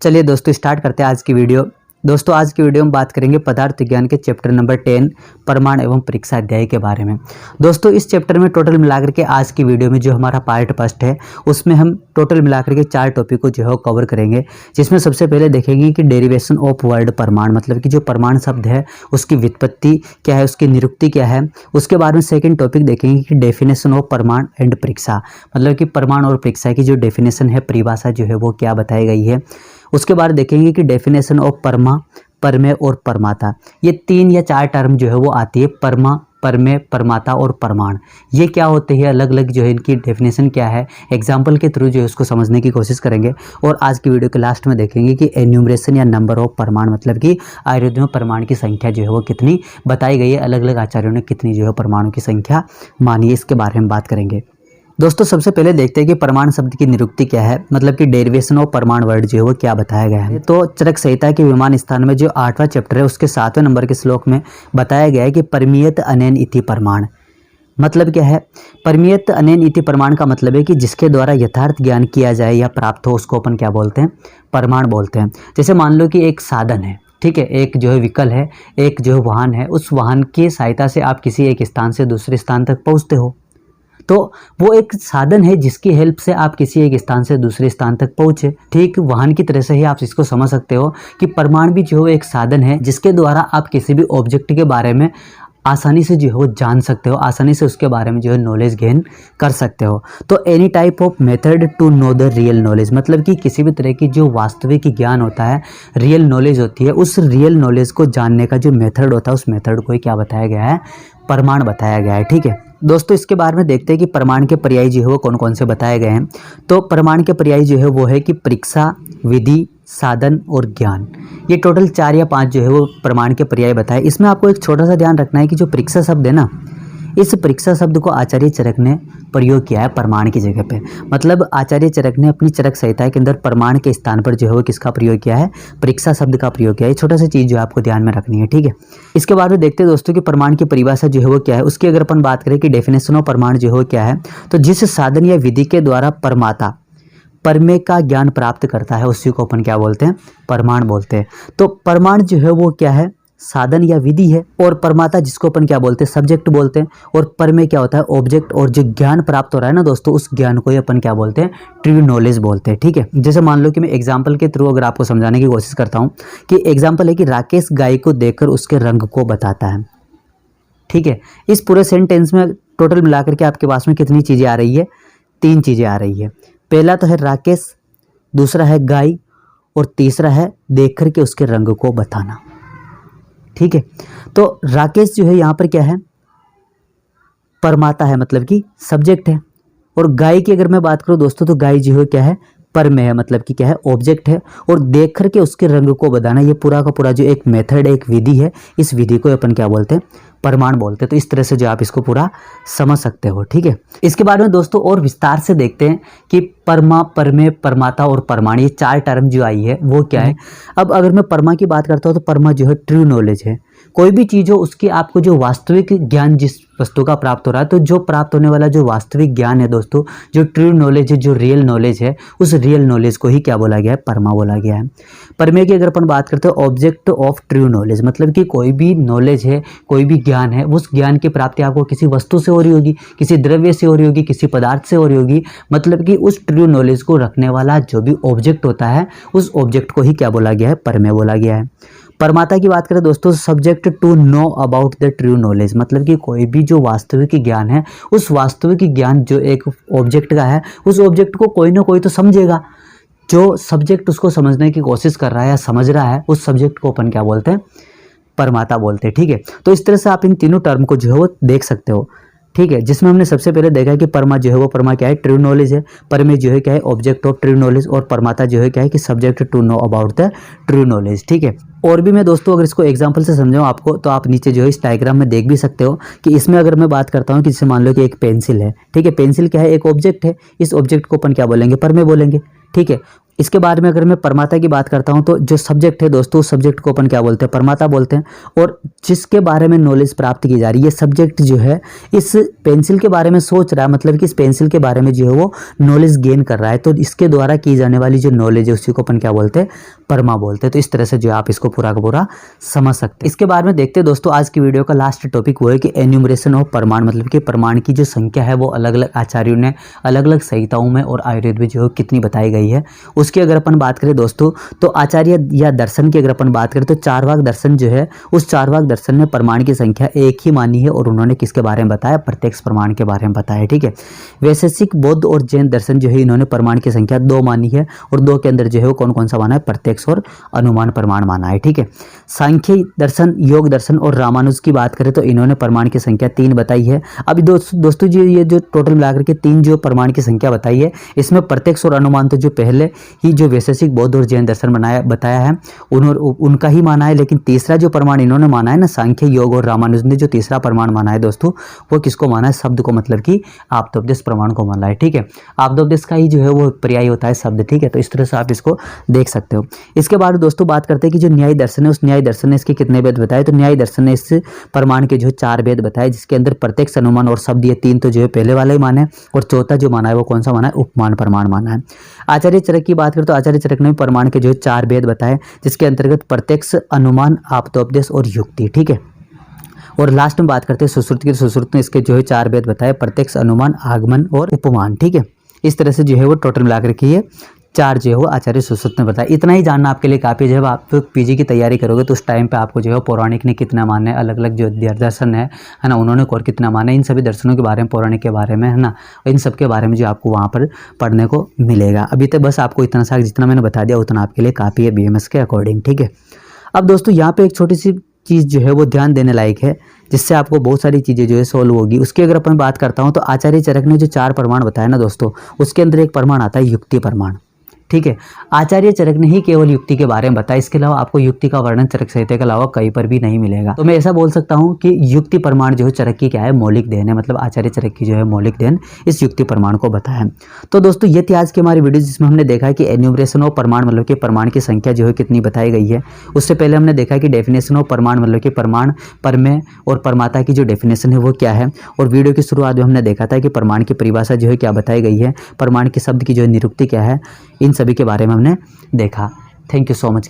चलिए दोस्तों स्टार्ट करते हैं आज की वीडियो। दोस्तों आज की वीडियो में बात करेंगे पदार्थ विज्ञान के चैप्टर नंबर 10 परमाणु एवं परीक्षा अध्याय के बारे में। दोस्तों इस चैप्टर में टोटल मिलाकर के आज की वीडियो में जो हमारा पार्ट फर्स्ट है उसमें हम टोटल मिलाकर के 4 टॉपिक को जो है कवर करेंगे, जिसमें सबसे पहले देखेंगे कि डेरिवेशन ऑफ वर्ड परमाणु, मतलब कि जो परमाणु शब्द है उसकी व्युत्पत्ति क्या है, उसकी निरुक्ति क्या है। उसके बाद में सेकेंड टॉपिक देखेंगे कि डेफिनेशन ऑफ परमाणु एंड परीक्षा, मतलब कि परमाणु और परीक्षा की जो डेफिनेशन है, परिभाषा जो है वो क्या बताई गई है। उसके बाद देखेंगे कि डेफिनेशन ऑफ परमा, परमेय और परमाता, ये 3 या 4 टर्म जो है वो आती है। परमा, परमेय, परमाता और परमाणु, ये क्या होते हैं, अलग अलग जो है इनकी डेफिनेशन क्या है, एग्जाम्पल के थ्रू जो है उसको समझने की कोशिश करेंगे। और आज की वीडियो के लास्ट में देखेंगे कि एन्यूमरेशन या नंबर ऑफ परमाणु, मतलब कि आयुर्वेद में परमाणु की संख्या जो है वो कितनी बताई गई है, अलग अलग आचार्यों ने कितनी जो है परमाणु की संख्या मानी है, इसके बारे में बात करेंगे। दोस्तों सबसे पहले देखते हैं कि परमाणु शब्द की निरुक्ति क्या है, मतलब कि डेरिवेशन ऑफ परमाणु वर्ड जो है वो क्या बताया गया है। तो चरक संहिता के विमान स्थान में जो 8वां चैप्टर है उसके 7वें नंबर के श्लोक में बताया गया है कि परमीयत अनेन इति परमाणु, मतलब क्या है। परमीयत अनेन इति परमाणु का मतलब है कि जिसके द्वारा यथार्थ ज्ञान किया जाए या प्राप्त हो, उसको अपन क्या बोलते हैं, परमाणु बोलते हैं। जैसे मान लो कि एक साधन है, ठीक है, एक जो है व्हीकल है, एक जो है वाहन है, उस वाहन की सहायता से आप किसी एक स्थान से दूसरे स्थान तक पहुँचते हो, तो वो एक साधन है जिसकी हेल्प से आप किसी एक स्थान से दूसरे स्थान तक पहुंचे। ठीक वाहन की तरह से ही आप इसको समझ सकते हो कि परमाणु भी जो है एक साधन है जिसके द्वारा आप किसी भी ऑब्जेक्ट के बारे में आसानी से जो है वो जान सकते हो, आसानी से उसके बारे में जो है नॉलेज गेन कर सकते हो। तो any type of method to know the real knowledge, मतलब कि किसी भी तरह की जो वास्तविक ज्ञान होता है, रियल नॉलेज होती है, उस रियल नॉलेज को जानने का जो मेथड होता है उस मेथड को ही क्या बताया गया है, परमाणु बताया गया है। ठीक है दोस्तों, इसके बारे में देखते हैं कि परमाणु के पर्याय जो है वो कौन कौन से बताए गए हैं। तो परमाणु के पर्याय जो है वो है कि परीक्षा, विधि, साधन और ज्ञान। ये टोटल 4 या 5 जो है वो परमाणु के पर्याय बताए। इसमें आपको एक छोटा सा ध्यान रखना है कि जो परीक्षा शब्द है ना, इस परीक्षा शब्द को आचार्य चरक ने प्रयोग किया है परमाणु की जगह पे। मतलब आचार्य चरक ने अपनी चरक संहिता के अंदर परमाणु के स्थान पर जो है वो किसका प्रयोग किया है, परीक्षा शब्द का प्रयोग किया है। छोटा सा चीज़ जो है आपको ध्यान में रखनी है। ठीक है, इसके बाद में देखते हैं दोस्तों कि परमाणु की परिभाषा जो है वो क्या है। उसकी अगर अपन बात करें कि डेफिनेशन ऑफ परमाणु जो है क्या है, तो जिस साधन या विधि के द्वारा परमाता परमेय का ज्ञान प्राप्त करता है उसी को अपन क्या बोलते हैं, परमाणु बोलते हैं। तो परमाणु जो है वो क्या है, साधन या विधि है, और परमाता जिसको अपन क्या बोलते हैं, सब्जेक्ट बोलते हैं, और परमेय क्या होता है, ऑब्जेक्ट। और जो ज्ञान प्राप्त हो रहा है ना दोस्तों, उस ज्ञान को ही अपन क्या बोलते हैं, ट्रू नॉलेज बोलते हैं। ठीक है, जैसे मान लो कि मैं एग्जांपल के थ्रू अगर आपको समझाने की कोशिश करता हूँ कि एग्जांपल है कि राकेश गाय को देखकर उसके रंग को बताता है। ठीक है, इस पूरे सेंटेंस में टोटल मिलाकर के आपके पास में कितनी चीज़ें आ रही है, 3 चीज़ें आ रही है। पहला तो है राकेश, दूसरा है गाय, और तीसरा है देख कर के उसके रंग को बताना। ठीक है, तो राकेश जो है यहाँ पर क्या है, परमाता है, मतलब कि सब्जेक्ट है। और गाय की अगर मैं बात करूँ दोस्तों, तो गाय जो है क्या है, परमेय है, मतलब कि क्या है, ऑब्जेक्ट है। और देख करके उसके रंग को बताना, ये पूरा का पूरा जो एक मेथड है, एक विधि है, इस विधि को अपन क्या बोलते हैं, परमाणु बोलते हैं। तो इस तरह से जो आप इसको पूरा समझ सकते हो। ठीक है, इसके बारे में दोस्तों और विस्तार से देखते हैं कि परमा, परमेय, परमाता और परमाणु, ये 4 टर्म जो आई है वो क्या है। अब अगर मैं परमा की बात करता हूँ तो परमा जो है ट्रू नॉलेज है। कोई भी चीज़ हो उसकी आपको जो वास्तविक ज्ञान जिस वस्तु का प्राप्त हो रहा है, तो जो प्राप्त होने वाला जो वास्तविक ज्ञान है दोस्तों, जो ट्रू नॉलेज है, जो रियल नॉलेज है, उस रियल नॉलेज को ही क्या बोला गया है, परमा बोला गया है। परमेय की अगर अपन बात करते हो, ऑब्जेक्ट ऑफ ट्रू नॉलेज, मतलब कि कोई भी नॉलेज है, कोई भी ज्ञान है, उस ज्ञान की प्राप्ति आपको किसी वस्तु से हो रही होगी, किसी द्रव्य से हो रही होगी, किसी पदार्थ से हो रही होगी। मतलब कि उस ट्रू नॉलेज को रखने वाला जो भी ऑब्जेक्ट होता है, उस ऑब्जेक्ट को ही क्या बोला गया है, परमेय बोला गया है। परमाता की बात करें दोस्तों, subject to know about the true knowledge, मतलब कि कोई भी जो वास्तविक ज्ञान है, उस वास्तविक ज्ञान जो एक ऑब्जेक्ट का है, उस ऑब्जेक्ट को कोई ना कोई तो समझेगा। जो सब्जेक्ट उसको समझने की कोशिश कर रहा है या समझ रहा है, उस सब्जेक्ट को अपन क्या बोलते हैं, परमाता बोलते हैं। ठीक है, तो इस तरह से आप इन तीनों टर्म को जो है वो देख सकते हो। ठीक है, जिसमें हमने सबसे पहले देखा कि परमा जो है वो परमा क्या है, ट्रू नॉलेज है। परमेय जो है क्या है, ऑब्जेक्ट ऑफ ट्रू नॉलेज। और परमाता जो है क्या है कि subject to know about the true knowledge. ठीक है, और भी मैं दोस्तों अगर इसको एग्जांपल से समझाऊं आपको, तो आप नीचे जो है इस डायग्राम में देख भी सकते हो कि इसमें अगर मैं बात करता हूं कि जैसे मान लो कि एक पेंसिल है। ठीक है, पेंसिल क्या है, एक ऑब्जेक्ट है। इस ऑब्जेक्ट को अपन क्या बोलेंगे, परमेय बोलेंगे। ठीक है, इसके बारे में अगर मैं परमाता की बात करता हूं तो जो सब्जेक्ट है दोस्तों, उस सब्जेक्ट को अपन क्या बोलते हैं, परमाता बोलते हैं। और जिसके बारे में नॉलेज प्राप्त की जा रही है, सब्जेक्ट जो है इस पेंसिल के बारे में सोच रहा है, मतलब कि इस पेंसिल के बारे में जो है वो नॉलेज गेन कर रहा है, तो इसके द्वारा की जाने वाली जो नॉलेज है उसी को अपन क्या बोलते हैं, परमा बोलते हैं। तो इस तरह से जो आप इसको पूरा का पूरा समझ सकते हैं। इसके बारे में देखते हैं दोस्तों, आज की वीडियो का लास्ट टॉपिक वो है कि एन्यूमरेशन ऑफ प्रमाण, मतलब कि प्रमाण की जो संख्या है वो अलग अलग आचार्यों ने अलग अलग संहिताओं में और आयुर्वेद में जो है कितनी बताई गई है। उसकी अगर अपन बात करें दोस्तों, तो आचार्य या दर्शन की अगर अपन बात करें तो चारवाक दर्शन जो है, उस चारवाक दर्शन ने प्रमाण की संख्या एक ही मानी है और उन्होंने किसके बारे में बताया, प्रत्यक्ष प्रमाण के बारे में बताया। ठीक है। वैशेषिक, बौद्ध और जैन दर्शन जो है इन्होंने प्रमाण की संख्या 2 मानी है और 2 के अंदर जो है वो कौन कौन सा माना है, प्रत्यक्ष और अनुमान प्रमाण माना है। ठीक है। सांख्य दर्शन, योग दर्शन और रामानुज की बात करें तो इन्होंने प्रमाण की संख्या 3 बताई है। अभी दोस्तों जी ये जो टोटल मिलाकर के 3 जो प्रमाण की संख्या बताई है, इसमें प्रत्यक्ष और अनुमान तो जो पहले ही जो वैशेषिक, बौद्ध और जैन दर्शन बताया है उनका ही माना है, लेकिन तीसरा जो प्रमाण इन्होंने माना है ना, सांख्य, योग और रामानुज ने जो तीसरा प्रमाण माना है दोस्तों, वो किसको माना है, शब्द को, मतलब कि आप्तोपदेश प्रमाण को माना है। ठीक है। आप्तोपदेश का ही जो है वो पर्याय होता है शब्द। ठीक है। तो इस तरह से आप इसको देख सकते हो। इसके बाद दोस्तों बात करते हैं कि जो न्याय दर्शन है, उस न्याय दर्शन ने इसके कितने भेद बताए। तो न्याय दर्शन ने इस प्रमाण के जो 4 भेद बताए, जिसके अंदर प्रत्यक्ष, अनुमान और शब्द, ये 3 तो जो है पहले वाला ही माना है, और चौथा जो माना है वो कौन सा माना है, उपमान प्रमाण माना है। आचार्य चरक की बात करें तो आचार्य चरक ने प्रमाण के जो 4 भेद बताए, जिसके अंतर्गत प्रत्यक्ष, अनुमान, आप्तोपदेश और युक्ति। ठीक है। और लास्ट में बात करते हैं सुश्रुत की। सुश्रुत ने इसके जो है 4 भेद बताए, प्रत्यक्ष, अनुमान, आगमन और उपमान। ठीक है। इस तरह से जो है वो टोटल मिलाकर के ये 4 जो है वो आचार्य सुश्रुत ने बताया। इतना ही जानना आपके लिए काफ़ी। जब आप पीजी की तैयारी करोगे तो उस टाइम पे आपको जो है पौराणिक ने कितना माना है, अलग अलग जो दर्शन है ना, उन्होंने और कितना माना है, इन सभी दर्शनों के बारे में, पौराणिक के बारे में, है ना, इन सब के बारे में जो आपको वहाँ पर पढ़ने को मिलेगा। अभी तक बस आपको इतना सा जितना मैंने बता दिया उतना आपके लिए काफ़ी है बीएमएस के अकॉर्डिंग। ठीक है। अब दोस्तों यहाँ पे एक छोटी सी चीज़ जो है वो ध्यान देने लायक है, जिससे आपको बहुत सारी चीज़ें जो है सोल्व होगी। उसकी अगर अपन बात करता हूँ तो आचार्य चरक ने जो 4 प्रमाण बताया ना दोस्तों, उसके अंदर एक प्रमाण आता है युक्ति प्रमाण। ठीक है। आचार्य चरक ने ही केवल युक्ति के बारे में बताया, इसके अलावा आपको युक्ति का वर्णन चरक संहिता के अलावा कहीं पर भी नहीं मिलेगा। तो मैं ऐसा बोल सकता हूं कि युक्ति प्रमाण जो है चरक की क्या है, मौलिक देन है, मतलब आचार्य चरक की जो है मौलिक देन इस युक्ति प्रमाण को बताया। तो दोस्तों ये थी आज की हमारी वीडियो, जिसमें हमने देखा कि एन्यूमरेशन ऑफ प्रमाण, मतलब कि प्रमाण की संख्या जो है कितनी बताई गई है। उससे पहले हमने देखा कि डेफिनेशन ऑफ प्रमाण, मतलब कि प्रमाण, परमेय और परमाता की जो डेफिनेशन है वो क्या है। और वीडियो की शुरुआत में हमने देखा था कि प्रमाण की परिभाषा जो है क्या बताई गई है, प्रमाण के शब्द की जो है निरुक्ति क्या है, इन सभी के बारे में हमने देखा। Thank you so much.